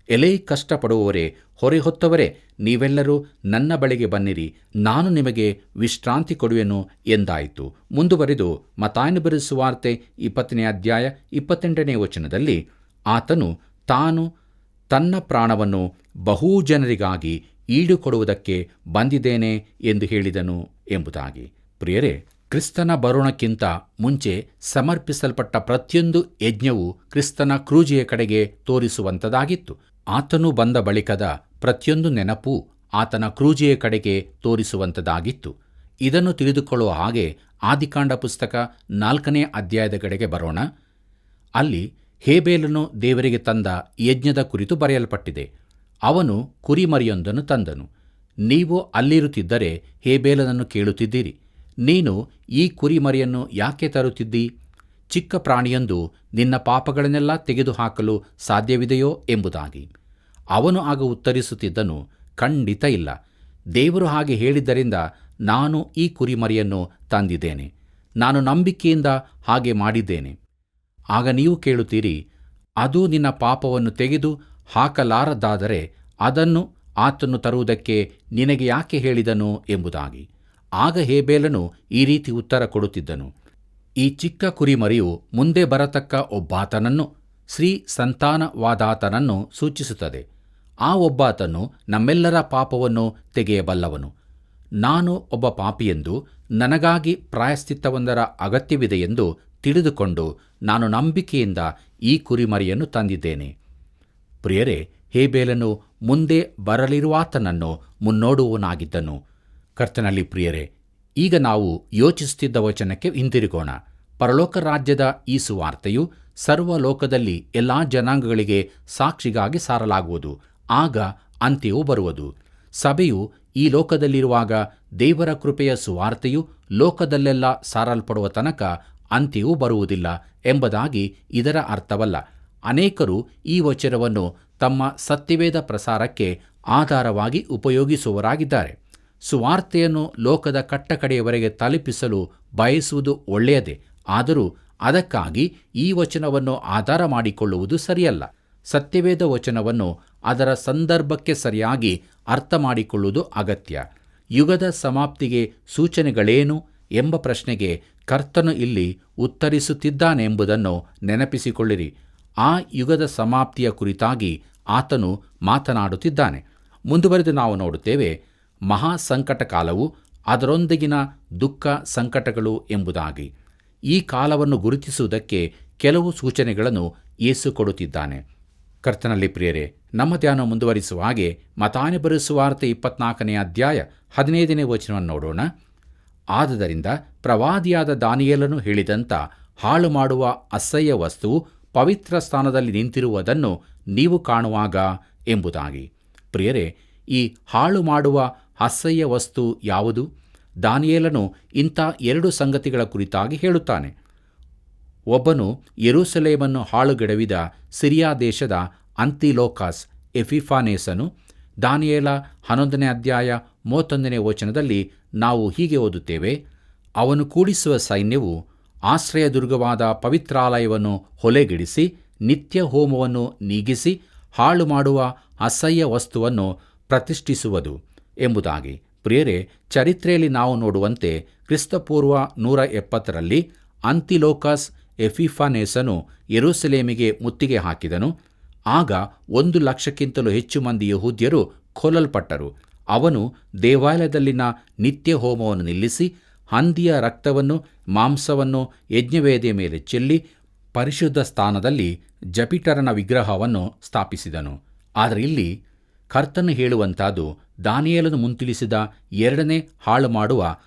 ಎಲೈ ಕಷ್ಟಪಡುವವರೇ, ಹೊರೆ ಹೊತ್ತವರೇ, ನೀವೆಲ್ಲರೂ ನನ್ನ ಬಳಿಗೆ ಬನ್ನಿರಿ, ನಾನು ನಿಮಗೆ ವಿಶ್ರಾಂತಿ ಕೊಡುವೆನು ಎಂದಾಯಿತು. ಮುಂದುವರೆದು ಮತ್ತಾಯನ ಬರೆದ ಸುವಾರ್ತೆ 20ನೇ ಅಧ್ಯಾಯ 28ನೇ ವಚನದಲ್ಲಿ, ಆತನು ತಾನು ತನ್ನ ಪ್ರಾಣವನ್ನು ಬಹು ಜನರಿಗಾಗಿ ಈಡುಕೊಡುವುದಕ್ಕೆ ಬಂದಿದ್ದೇನೆ ಎಂದು ಹೇಳಿದನು ಎಂಬುದಾಗಿ. ಪ್ರಿಯರೇ, ಕ್ರಿಸ್ತನ ಬರೋಣಕ್ಕಿಂತ ಮುಂಚೆ ಸಮರ್ಪಿಸಲ್ಪಟ್ಟ ಪ್ರತಿಯೊಂದು ಯಜ್ಞವು ಕ್ರಿಸ್ತನ ಕ್ರೂಜೆಯ ಕಡೆಗೆ ತೋರಿಸುವಂಥದ್ದಾಗಿತ್ತು. ಆತನು ಬಂದ ಬಳಿಕದ ಪ್ರತಿಯೊಂದು ನೆನಪು ಆತನ ಕ್ರೂಜೆಯ ಕಡೆಗೆ ತೋರಿಸುವಂಥದ್ದಾಗಿತ್ತು. ಇದನ್ನು ತಿಳಿದುಕೊಳ್ಳುವ ಹಾಗೆ ಆದಿಕಾಂಡ ಪುಸ್ತಕ 4ನೇ ಅಧ್ಯಾಯದ ಕಡೆಗೆ ಬರೋಣ. ಅಲ್ಲಿ ಹೇಬೇಲನು ದೇವರಿಗೆ ತಂದ ಯಜ್ಞದ ಕುರಿತು ಬರೆಯಲ್ಪಟ್ಟಿದೆ. ಅವನು ಕುರಿಮರಿಯೊಂದನ್ನು ತಂದನು. ನೀವು ಅಲ್ಲಿರುತ್ತಿದ್ದರೆ ಹೇಬೇಲನನ್ನು ಕೇಳುತ್ತಿದ್ದೀರಿ, ನೀನು ಈ ಕುರಿಮರಿಯನ್ನು ಯಾಕೆ ತರುತ್ತಿದ್ದೀ? ಚಿಕ್ಕ ಪ್ರಾಣಿಯೊಂದು ನಿನ್ನ ಪಾಪಗಳನ್ನೆಲ್ಲ ತೆಗೆದುಹಾಕಲು ಸಾಧ್ಯವಿದೆಯೋ ಎಂಬುದಾಗಿ. ಅವನು ಆಗ ಉತ್ತರಿಸುತ್ತಿದ್ದನು, ಖಂಡಿತ ಇಲ್ಲ. ದೇವರು ಹಾಗೆ ಹೇಳಿದ್ದರಿಂದ ನಾನು ಈ ಕುರಿಮರಿಯನ್ನು ತಂದಿದ್ದೇನೆ. ನಾನು ನಂಬಿಕೆಯಿಂದ ಹಾಗೆ ಮಾಡಿದ್ದೇನೆ. ಆಗ ನೀವು ಕೇಳುತ್ತೀರಿ, ಅದು ನಿನ್ನ ಪಾಪವನ್ನು ತೆಗೆದು ಹಾಕಲಾರದಾದರೆ ಅದನ್ನು ಆತನು ತರುವುದಕ್ಕೆ ನಿನಗೆ ಯಾಕೆ ಹೇಳಿದನು ಎಂಬುದಾಗಿ. ಆಗ ಹೇಬೇಲನು ಈ ರೀತಿ ಉತ್ತರ ಕೊಡುತ್ತಿದ್ದನು, ಈ ಚಿಕ್ಕ ಕುರಿಮರಿಯು ಮುಂದೆ ಬರತಕ್ಕ ಒಬ್ಬಾತನನ್ನು, ಶ್ರೀ ಸಂತಾನವಾದಾತನನ್ನು ಸೂಚಿಸುತ್ತದೆ. ಆ ಒಬ್ಬಾತನು ನಮ್ಮೆಲ್ಲರ ಪಾಪವನ್ನು ತೆಗೆಯಬಲ್ಲವನು. ನಾನು ಒಬ್ಬ ಪಾಪಿಯೆಂದು, ನನಗಾಗಿ ಪ್ರಾಯಶ್ಚಿತ್ತವೊಂದರ ಅಗತ್ಯವಿದೆಯೆಂದು ತಿಳಿದುಕೊಂಡು ನಾನು ನಂಬಿಕೆಯಿಂದ ಈ ಕುರಿಮರಿಯನ್ನು ತಂದಿದ್ದೇನೆ. ಪ್ರಿಯರೇ, ಹೇಬೇಲನು ಮುಂದೆ ಬರಲಿರುವಾತನನ್ನು ಮುನ್ನೋಡುವನಾಗಿದ್ದನು. ಕರ್ತನಲ್ಲಿ ಪ್ರಿಯರೇ, ಈಗ ನಾವು ಯೋಚಿಸುತ್ತಿದ್ದ ವಚನಕ್ಕೆ ಹಿಂತಿರುಗೋಣ. ಪರಲೋಕ ರಾಜ್ಯದ ಈ ಸುವಾರ್ತೆಯು ಸರ್ವಲೋಕದಲ್ಲಿ ಎಲ್ಲ ಜನಾಂಗಗಳಿಗೆ ಸಾಕ್ಷಿಗಾಗಿ ಸಾರಲಾಗುವುದು. ಆಗ ಅಂತ್ಯವು ಬರುವುದು. ಸಭೆಯು ಈ ಲೋಕದಲ್ಲಿರುವಾಗ ದೇವರ ಕೃಪೆಯ ಸುವಾರ್ತೆಯು ಲೋಕದಲ್ಲೆಲ್ಲ ಸಾರಲ್ಪಡುವ ತನಕ ಅಂತ್ಯವೂ ಬರುವುದಿಲ್ಲ ಎಂಬುದಾಗಿ ಇದರ ಅರ್ಥವಲ್ಲ. ಅನೇಕರು ಈ ವಚನವನ್ನು ತಮ್ಮ ಸತ್ಯವೇದ ಪ್ರಸಾರಕ್ಕೆ ಆಧಾರವಾಗಿ ಉಪಯೋಗಿಸುವವರಾಗಿದ್ದಾರೆ. ಸುವಾರ್ತೆಯನ್ನು ಲೋಕದ ಕಟ್ಟಕಡೆಯವರೆಗೆ ತಲುಪಿಸಲು ಬಯಸುವುದು ಒಳ್ಳೆಯದೇ, ಆದರೂ ಅದಕ್ಕಾಗಿ ಈ ವಚನವನ್ನು ಆಧಾರ ಮಾಡಿಕೊಳ್ಳುವುದು ಸರಿಯಲ್ಲ. ಸತ್ಯವೇದ ವಚನವನ್ನು ಅದರ ಸಂದರ್ಭಕ್ಕೆ ಸರಿಯಾಗಿ ಅರ್ಥ ಮಾಡಿಕೊಳ್ಳುವುದು ಅಗತ್ಯ. ಯುಗದ ಸಮಾಪ್ತಿಗೆ ಸೂಚನೆಗಳೇನು ಎಂಬ ಪ್ರಶ್ನೆಗೆ ಕರ್ತನು ಇಲ್ಲಿ ಉತ್ತರಿಸುತ್ತಿದ್ದಾನೆಂಬುದನ್ನು ನೆನಪಿಸಿಕೊಳ್ಳಿರಿ. ಆ ಯುಗದ ಸಮಾಪ್ತಿಯ ಕುರಿತಾಗಿ ಆತನು ಮಾತನಾಡುತ್ತಿದ್ದಾನೆ. ಮುಂದುವರೆದು ನಾವು ನೋಡುತ್ತೇವೆ, ಮಹಾ ಸಂಕಟ ಕಾಲವು, ಅದರೊಂದಿಗಿನ ದುಃಖ ಸಂಕಟಗಳು ಎಂಬುದಾಗಿ. ಈ ಕಾಲವನ್ನು ಗುರುತಿಸುವುದಕ್ಕೆ ಕೆಲವು ಸೂಚನೆಗಳನ್ನು ಯೇಸು ಕೊಡುತ್ತಿದ್ದಾನೆ. ಕರ್ತನಲ್ಲಿ ಪ್ರಿಯರೇ, ನಮ್ಮ ಧ್ಯಾನ ಮುಂದುವರಿಸುವ ಹಾಗೆ ಮತ್ತಾಯನ ಬರೆದ ಸುವಾರ್ತೆ 24ನೇ ಅಧ್ಯಾಯ 15ನೇ ವಚನವನ್ನು ನೋಡೋಣ. ಆದುದರಿಂದ ಪ್ರವಾದಿಯಾದ ದಾನಿಯೇಲನು ಹೇಳಿದಂಥ ಹಾಳು ಮಾಡುವ ಅಸಹ್ಯ ವಸ್ತುವು ಪವಿತ್ರ ಸ್ಥಾನದಲ್ಲಿ ನಿಂತಿರುವುದನ್ನು ನೀವು ಕಾಣುವಾಗ ಎಂಬುದಾಗಿ. ಪ್ರಿಯರೇ, ಈ ಹಾಳು ಮಾಡುವ ಅಸಹ್ಯ ವಸ್ತು ಯಾವುದು? ದಾನಿಯೇಲನು ಇಂಥ 2 ಸಂಗತಿಗಳ ಕುರಿತಾಗಿ ಹೇಳುತ್ತಾನೆ. ಒಬ್ಬನು ಯೆರೂಸಲೇಮನ್ನು ಹಾಳುಗೆಡವಿದ ಸಿರಿಯಾ ದೇಶದ ಅಂತಿಲೋಕಾಸ್ ಎಪಿಫಾನೇಸನು. ದಾನಿಯೇಲ 11ನೇ ಅಧ್ಯಾಯ 31ನೇ ವಚನದಲ್ಲಿ ನಾವು ಹೀಗೆ ಓದುತ್ತೇವೆ, ಅವನು ಕೂಡಿಸುವ ಸೈನ್ಯವು ಆಶ್ರಯದುರ್ಗವಾದ ಪವಿತ್ರಾಲಯವನ್ನು ಹೊಲೆಗೆಡಿಸಿ ನಿತ್ಯ ಹೋಮವನ್ನು ನೀಗಿಸಿ ಹಾಳು ಮಾಡುವ ಅಸಹ್ಯ ವಸ್ತುವನ್ನು ಪ್ರತಿಷ್ಠಿಸುವುದು ಎಂಬುದಾಗಿ. ಪ್ರಿಯರೇ, ಚರಿತ್ರೆಯಲ್ಲಿ ನಾವು ನೋಡುವಂತೆ ಕ್ರಿಸ್ತಪೂರ್ವ 170ರಲ್ಲಿ ಅಂತಿಲೋಕಸ್ ಎಪಿಫಾನೇಸನು ಯೆರೂಸಲೇಮಿಗೆ ಮುತ್ತಿಗೆ ಹಾಕಿದನು. ಆಗ 100,000ಕ್ಕಿಂತಲೂ ಹೆಚ್ಚು ಮಂದಿ ಯಹೂದ್ಯರು ಕೊಲ್ಲಲ್ಪಟ್ಟರು. ಅವನು ದೇವಾಲಯದಲ್ಲಿನ ನಿತ್ಯ ಹೋಮವನ್ನು ನಿಲ್ಲಿಸಿ ಹಂದಿಯ ರಕ್ತವನ್ನು ಮಾಂಸವನ್ನು ಯಜ್ಞವೇದಿಯ ಮೇಲೆ ಚೆಲ್ಲಿ ಪರಿಶುದ್ಧ ಸ್ಥಾನದಲ್ಲಿ ಜಪಿಟರನ ವಿಗ್ರಹವನ್ನು ಸ್ಥಾಪಿಸಿದನು. ಆದರೆ ಇಲ್ಲಿ ಕರ್ತನು ಹೇಳುವಂಥದ್ದು ದಾನಿಯೇಲನು ಮುಂತಿಳಿಸಿದ 2ನೇ ಹಾಳು ಮಾಡುವ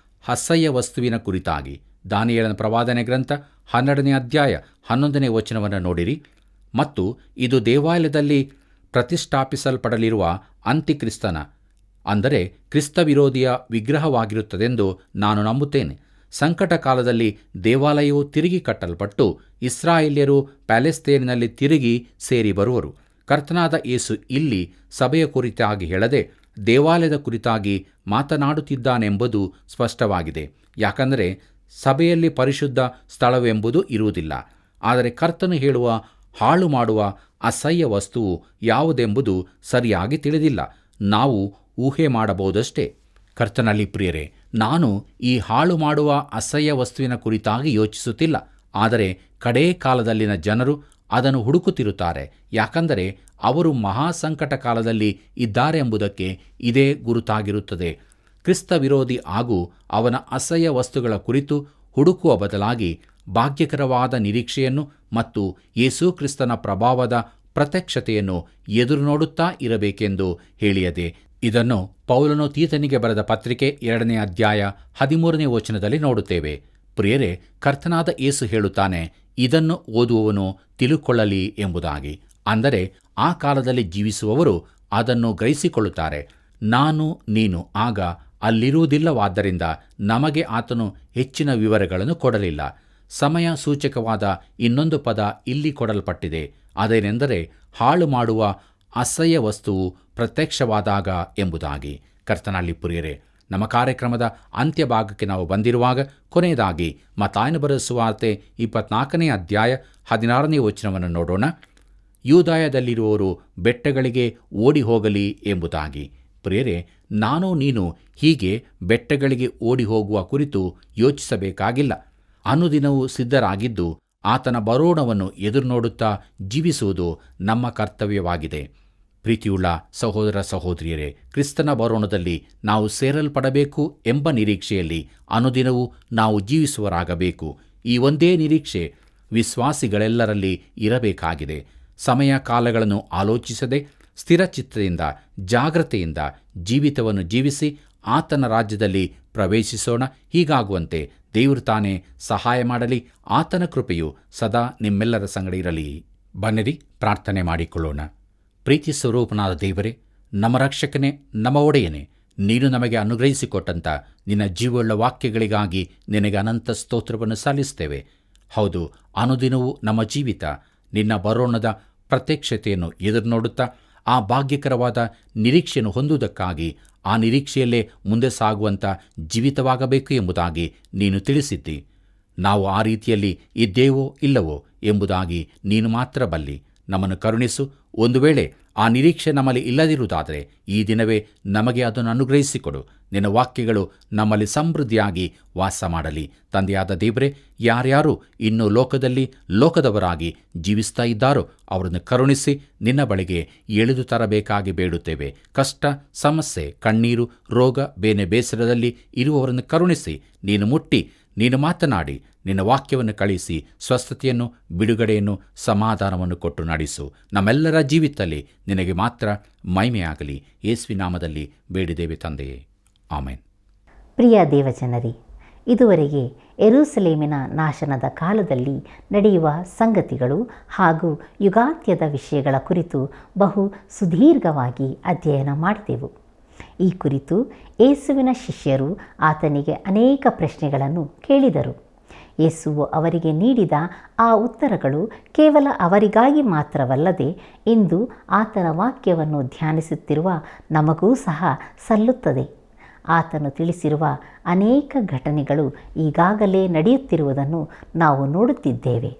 ಅಸಹ್ಯ ವಸ್ತುವಿನ ಕುರಿತಾಗಿ. ದಾನಿಯೇಲನ ಪ್ರವಾದನೆ ಗ್ರಂಥ 12ನೇ ಅಧ್ಯಾಯ 11ನೇ ವಚನವನ್ನು ನೋಡಿರಿ. ಮತ್ತು ಇದು ದೇವಾಲಯದಲ್ಲಿ ಪ್ರತಿಷ್ಠಾಪಿಸಲ್ಪಡಲಿರುವ ಅಂತಿಕ್ರಿಸ್ತನ, ಅಂದರೆ ಕ್ರಿಸ್ತ ವಿರೋಧಿಯ ವಿಗ್ರಹವಾಗಿರುತ್ತದೆಂದು ನಾನು ನಂಬುತ್ತೇನೆ. ಸಂಕಟ ಕಾಲದಲ್ಲಿ ದೇವಾಲಯವು ತಿರುಗಿ ಕಟ್ಟಲ್ಪಟ್ಟು ಇಸ್ರಾಯೇಲ್ಯರು ಪ್ಯಾಲೆಸ್ತೇನಿನಲ್ಲಿ ತಿರುಗಿ ಸೇರಿ ಬರುವರು. ಕರ್ತನಾದ ಯೇಸು ಇಲ್ಲಿ ಸಭೆಯ ಕುರಿತಾಗಿ ಹೇಳದೆ ದೇವಾಲಯದ ಕುರಿತಾಗಿ ಮಾತನಾಡುತ್ತಿದ್ದಾನೆಂಬುದು ಸ್ಪಷ್ಟವಾಗಿದೆ. ಯಾಕಂದರೆ ಸಭೆಯಲ್ಲಿ ಪರಿಶುದ್ಧ ಸ್ಥಳವೆಂಬುದು ಇರುವುದಿಲ್ಲ. ಆದರೆ ಕರ್ತನು ಹೇಳುವ ಹಾಳು ಮಾಡುವ ಅಸಹ್ಯ ವಸ್ತುವು ಯಾವುದೆಂಬುದು ಸರಿಯಾಗಿ ತಿಳಿದಿಲ್ಲ. ನಾವು ಊಹೆ ಮಾಡಬಹುದಷ್ಟೇ. ಕರ್ತನಲ್ಲಿ ಪ್ರಿಯರೇ, ನಾನು ಈ ಹಾಳು ಮಾಡುವ ಅಸಹ್ಯ ವಸ್ತುವಿನ ಕುರಿತಾಗಿ ಯೋಚಿಸುತ್ತಿಲ್ಲ. ಆದರೆ ಕಡೇ ಕಾಲದಲ್ಲಿನ ಜನರು ಅದನ್ನು ಹುಡುಕುತ್ತಿರುತ್ತಾರೆ. ಯಾಕಂದರೆ ಅವರು ಮಹಾಸಂಕಟ ಕಾಲದಲ್ಲಿ ಇದ್ದಾರೆ ಎಂಬುದಕ್ಕೆ ಇದೇ ಗುರುತಾಗಿರುತ್ತದೆ. ಕ್ರಿಸ್ತ ವಿರೋಧಿ ಹಾಗೂ ಅವನ ಅಸಹ್ಯ ವಸ್ತುಗಳ ಕುರಿತು ಹುಡುಕುವ ಬದಲಾಗಿ ಭಾಗ್ಯಕರವಾದ ನಿರೀಕ್ಷೆಯನ್ನು ಮತ್ತು ಯೇಸು ಕ್ರಿಸ್ತನ ಪ್ರಭಾವದ ಪ್ರತ್ಯಕ್ಷತೆಯನ್ನು ಎದುರು ನೋಡುತ್ತಾ ಇರಬೇಕೆಂದು ಹೇಳಿಯದೆ. ಇದನ್ನು ಪೌಲನು ತೀತನಿಗೆ ಬರೆದ ಪತ್ರಿಕೆ 2ನೇ ಅಧ್ಯಾಯ 13ನೇ ವಚನದಲ್ಲಿ ನೋಡುತ್ತೇವೆ. ಪ್ರಿಯರೇ, ಕರ್ತನಾದ ಯೇಸು ಹೇಳುತ್ತಾನೆ, ಇದನ್ನು ಓದುವವನು ತಿಳುಕೊಳ್ಳಲಿ ಎಂಬುದಾಗಿ. ಅಂದರೆ ಆ ಕಾಲದಲ್ಲಿ ಜೀವಿಸುವವರು ಅದನ್ನು ಗ್ರಹಿಸಿಕೊಳ್ಳುತ್ತಾರೆ. ನಾನು ನೀನು ಆಗ ಅಲ್ಲಿರುವುದಿಲ್ಲವಾದ್ದರಿಂದ ನಮಗೆ ಆತನು ಹೆಚ್ಚಿನ ವಿವರಗಳನ್ನು ಕೊಡಲಿಲ್ಲ. ಸಮಯ ಸೂಚಕವಾದ ಇನ್ನೊಂದು ಪದ ಇಲ್ಲಿ ಕೊಡಲ್ಪಟ್ಟಿದೆ. ಅದೇನೆಂದರೆ ಹಾಳು ಮಾಡುವ ಅಸಹ್ಯ ವಸ್ತುವು ಪ್ರತ್ಯಕ್ಷವಾದಾಗ ಎಂಬುದಾಗಿ. ಕರ್ತನಲ್ಲಿ ಪ್ರಿಯರೇ, ನಮ್ಮ ಕಾರ್ಯಕ್ರಮದ ಅಂತ್ಯಭಾಗಕ್ಕೆ ನಾವು ಬಂದಿರುವಾಗ ಕೊನೆಯದಾಗಿ ಮತ್ತಾಯನ ಬರೆದ ಸುವಾರ್ತೆ 24ನೇ ಅಧ್ಯಾಯ 16ನೇ ವಚನವನ್ನು ನೋಡೋಣ. ಯೂದಾಯದಲ್ಲಿರುವವರು ಬೆಟ್ಟಗಳಿಗೆ ಓಡಿ ಹೋಗಲಿ ಎಂಬುದಾಗಿ. ಪ್ರಿಯರೇ, ನಾನು ನೀನು ಹೀಗೆ ಬೆಟ್ಟಗಳಿಗೆ ಓಡಿ ಹೋಗುವ ಕುರಿತು ಯೋಚಿಸಬೇಕಾಗಿಲ್ಲ. ಅನುದಿನವೂ ಸಿದ್ಧರಾಗಿದ್ದು ಆತನ ಬರೋಣವನ್ನು ಎದುರು ನೋಡುತ್ತಾ ಜೀವಿಸುವುದು ನಮ್ಮ ಕರ್ತವ್ಯವಾಗಿದೆ. ಪ್ರೀತಿಯುಳ್ಳ ಸಹೋದರ ಸಹೋದರಿಯರೇ, ಕ್ರಿಸ್ತನ ಬರೋಣದಲ್ಲಿ ನಾವು ಸೇರಲ್ಪಡಬೇಕು ಎಂಬ ನಿರೀಕ್ಷೆಯಲ್ಲಿ ಅನುದಿನವೂ ನಾವು ಜೀವಿಸುವರಾಗಬೇಕು. ಈ ಒಂದೇ ನಿರೀಕ್ಷೆ ವಿಶ್ವಾಸಿಗಳೆಲ್ಲರಲ್ಲಿ ಇರಬೇಕಾಗಿದೆ. ಸಮಯ ಕಾಲಗಳನ್ನು ಆಲೋಚಿಸದೆ ಸ್ಥಿರಚಿತ್ತದಿಂದ ಜಾಗ್ರತೆಯಿಂದ ಜೀವಿತವನ್ನು ಜೀವಿಸಿ ಆತನ ರಾಜ್ಯದಲ್ಲಿ ಪ್ರವೇಶಿಸೋಣ. ಹೀಗಾಗುವಂತೆ ದೇವರು ತಾನೇ ಸಹಾಯ ಮಾಡಲಿ. ಆತನ ಕೃಪೆಯು ಸದಾ ನಿಮ್ಮೆಲ್ಲರ ಸಂಗಡ ಇರಲಿ. ಬನ್ನಿರಿ, ಪ್ರಾರ್ಥನೆ ಮಾಡಿಕೊಳ್ಳೋಣ. ಪ್ರೀತಿ ಸ್ವರೂಪನಾದ ದೇವರೇ, ನಮ್ಮ ರಕ್ಷಕನೇ, ನಮ್ಮ ಒಡೆಯನೇ, ನೀನು ನಮಗೆ ಅನುಗ್ರಹಿಸಿಕೊಟ್ಟಂಥ ನಿನ್ನ ಜೀವವುಳ್ಳ ವಾಕ್ಯಗಳಿಗಾಗಿ ನಿನಗೆ ಅನಂತ ಸ್ತೋತ್ರವನ್ನು ಸಲ್ಲಿಸ್ತೇವೆ. ಹೌದು, ಅನುದಿನವೂ ನಮ್ಮ ಜೀವಿತ ನಿನ್ನ ಬರೋಣದ ಪ್ರತ್ಯಕ್ಷತೆಯನ್ನು ಎದುರು ನೋಡುತ್ತಾ ಆ ಭಾಗ್ಯಕರವಾದ ನಿರೀಕ್ಷೆಯನ್ನು ಹೊಂದುವುದಕ್ಕಾಗಿ ಆ ನಿರೀಕ್ಷೆಯಲ್ಲೇ ಮುಂದೆ ಸಾಗುವಂಥ ಜೀವಿತವಾಗಬೇಕು ಎಂಬುದಾಗಿ ನೀನು ತಿಳಿಸಿದ್ದಿ. ನಾವು ಆ ರೀತಿಯಲ್ಲಿ ಇದ್ದೇವೋ ಇಲ್ಲವೋ ಎಂಬುದಾಗಿ ನೀನು ಮಾತ್ರ ಬಲ್ಲಿ. ನಮ್ಮನ್ನು ಕರುಣಿಸು. ಒಂದು ವೇಳೆ ಆ ನಿರೀಕ್ಷೆ ನಮ್ಮಲ್ಲಿ ಇಲ್ಲದಿರುವುದಾದರೆ ಈ ದಿನವೇ ನಮಗೆ ಅದನ್ನು ಅನುಗ್ರಹಿಸಿಕೊಡು. ನಿನ್ನ ವಾಕ್ಯಗಳು ನಮ್ಮಲ್ಲಿ ಸಮೃದ್ಧಿಯಾಗಿ ವಾಸ ಮಾಡಲಿ. ತಂದೆಯಾದ ದೇವರೇ, ಯಾರ್ಯಾರು ಇನ್ನೂ ಲೋಕದಲ್ಲಿ ಲೋಕದವರಾಗಿ ಜೀವಿಸ್ತಾ ಇದ್ದಾರೋ ಅವರನ್ನು ಕರುಣಿಸಿ ನಿನ್ನ ಬಳಿಗೆ ಎಳೆದು ತರಬೇಕಾಗಿ ಬೇಡುತ್ತೇವೆ. ಕಷ್ಟ, ಸಮಸ್ಯೆ, ಕಣ್ಣೀರು, ರೋಗ, ಬೇನೆ ಬೇಸರದಲ್ಲಿ ಇರುವವರನ್ನು ಕರುಣಿಸಿ ನೀನು ಮುಟ್ಟಿ ನೀನು ಮಾತನಾಡಿ ನಿನ್ನ ವಾಕ್ಯವನ್ನು ಕಳಿಸಿ ಸ್ವಸ್ಥತೆಯನ್ನು, ಬಿಡುಗಡೆಯನ್ನು, ಸಮಾಧಾನವನ್ನು ಕೊಟ್ಟು ನಡೆಸು. ನಮ್ಮೆಲ್ಲರ ಜೀವಿತದಲ್ಲಿ ನಿನಗೆ ಮಾತ್ರ ಮಹಿಮೆಯಾಗಲಿ. ಯೇಸುವಿನ ನಾಮದಲ್ಲಿ ಬೇಡಿದ್ದೇವೆ ತಂದೆಯೇ, ಆಮೆನ್. ಪ್ರಿಯ ದೇವಜನರೇ, ಇದುವರೆಗೆ ಯೆರೂಸಲೇಮಿನ ನಾಶನದ ಕಾಲದಲ್ಲಿ ನಡೆಯುವ ಸಂಗತಿಗಳು ಹಾಗೂ ಯುಗಾಂತ್ಯದ ವಿಷಯಗಳ ಕುರಿತು ಬಹು ಸುದೀರ್ಘವಾಗಿ ಅಧ್ಯಯನ ಮಾಡಿದೆವು. ಈ ಕುರಿತು ಯೇಸುವಿನ ಶಿಷ್ಯರು ಆತನಿಗೆ ಅನೇಕ ಪ್ರಶ್ನೆಗಳನ್ನು ಕೇಳಿದರು. ಯೇಸುವು ಅವರಿಗೆ ನೀಡಿದ ಆ ಉತ್ತರಗಳು ಕೇವಲ ಅವರಿಗಾಗಿ ಮಾತ್ರವಲ್ಲದೆ ಇಂದು ಆತನ ವಾಕ್ಯವನ್ನು ಧ್ಯಾನಿಸುತ್ತಿರುವ ನಮಗೂ ಸಹ ಸಲ್ಲುತ್ತದೆ. ಆತನು ತಿಳಿಸಿರುವ ಅನೇಕ ಘಟನೆಗಳು ಈಗಾಗಲೇ ನಡೆಯುತ್ತಿರುವುದನ್ನು ನಾವು ನೋಡುತ್ತಿದ್ದೇವೆ.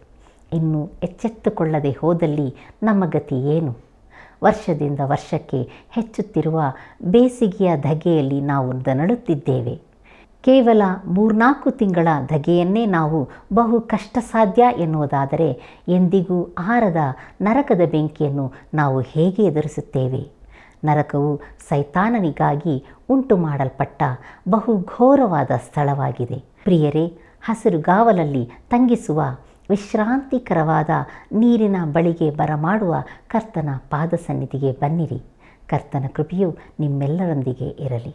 ಇನ್ನು ಎಚ್ಚೆತ್ತುಕೊಳ್ಳದೆ ಹೋದಲ್ಲಿ ನಮ್ಮ ಗತಿ ಏನು? ವರ್ಷದಿಂದ ವರ್ಷಕ್ಕೆ ಹೆಚ್ಚುತ್ತಿರುವ ಬೇಸಿಗೆಯ ಧಗೆಯಲ್ಲಿ ನಾವು ನರಳುತ್ತಿದ್ದೇವೆ. ಕೇವಲ 3-4 ತಿಂಗಳ ಧಗೆಯನ್ನೇ ನಾವು ಬಹು ಕಷ್ಟ ಸಾಧ್ಯ ಎನ್ನುವುದಾದರೆ ಎಂದಿಗೂ ಆರದ ನರಕದ ಬೆಂಕಿಯನ್ನು ನಾವು ಹೇಗೆ ಎದುರಿಸುತ್ತೇವೆ? ನರಕವು ಸೈತಾನನಿಗಾಗಿ ಉಂಟು ಮಾಡಲ್ಪಟ್ಟ ಬಹು ಘೋರವಾದ ಸ್ಥಳವಾಗಿದೆ. ಪ್ರಿಯರೇ, ಹಸಿರುಗಾವಲಲ್ಲಿ ತಂಗಿಸುವ ವಿಶ್ರಾಂತಿಕರವಾದ ನೀರಿನ ಬಳಿಗೆ ಬರಮಾಡುವ ಕರ್ತನ ಪಾದ ಸನ್ನಿಧಿಗೆ ಬನ್ನಿರಿ. ಕರ್ತನ ಕೃಪೆಯು ನಿಮ್ಮೆಲ್ಲರೊಂದಿಗೆ ಇರಲಿ.